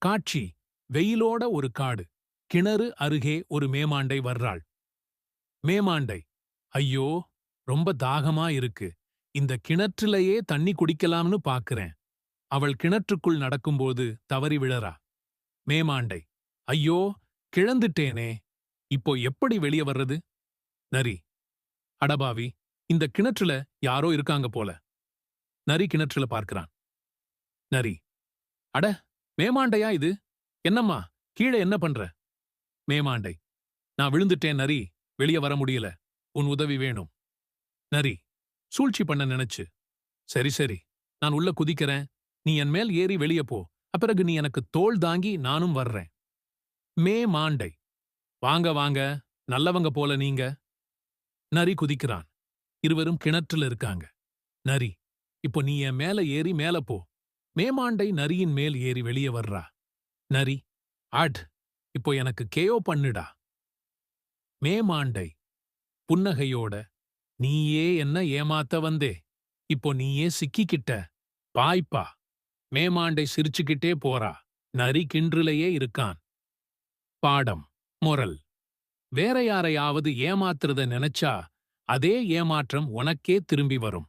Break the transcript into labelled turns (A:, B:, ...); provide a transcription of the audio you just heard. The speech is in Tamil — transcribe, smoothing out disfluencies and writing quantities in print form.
A: காட்சி வெயிலோட ஒரு காடு. கிணறு அருகே ஒரு மேமாண்டை வர்றாள். மேமாண்டை, ஐயோ, ரொம்ப தாகமா இருக்கு. இந்த கிணற்றிலேயே தண்ணி குடிக்கலாம்னு பாக்குறேன். அவள் கிணற்றுக்குள் நடக்கும்போது தவறி விழறா. மேமாண்டை, ஐயோ, கிழந்துட்டேனே. இப்போ எப்படி வெளிய வர்றது? நரி, அடபாவி, இந்த கிணற்றுல யாரோ இருக்காங்க போல. நரி கிணற்றுல பார்க்கிறான். நரி, அட, மேமாண்டையா இது? என்னம்மா, கீழே என்ன பண்ற? மேமாண்டை, நான் விழுந்துட்டேன் நரி, வெளிய வர முடியல. உன் உதவி வேணும். நரி, சூழ்ச்சி பண்ண நினைச்சு. சரி சரி, நான் உள்ள குதிக்கிறேன். நீ என் மேல் ஏறி வெளிய போ. அப்பிறகு நீ எனக்கு தோள் தாங்கி நானும் வர்றேன். மேமாண்டை, வாங்க வாங்க, நல்லவங்க போல நீங்க. நரி குதிக்கிறான். இருவரும் கிணற்றுல இருக்காங்க. நரி, இப்போ நீ என் மேல ஏறி மேல போ. மேமாண்டை நரியின் மேல் ஏறி வெளியே வர்றா. நரி, அட், இப்போ எனக்கு கேஓ பண்ணுடா. மேமாண்டை புன்னகையோட, நீயே என்ன ஏமாத்த வந்தே. இப்போ நீயே சிக்கிக்கிட்ட. பாய்ப்பா. மேமாண்டை சிரிச்சுக்கிட்டே போறா. நரி கின்றுலையே இருக்கான். பாடம் மொரல், வேற யாரையாவது ஏமாத்துறத நினைச்சா அதே ஏமாற்றம் உனக்கே திரும்பி வரும்.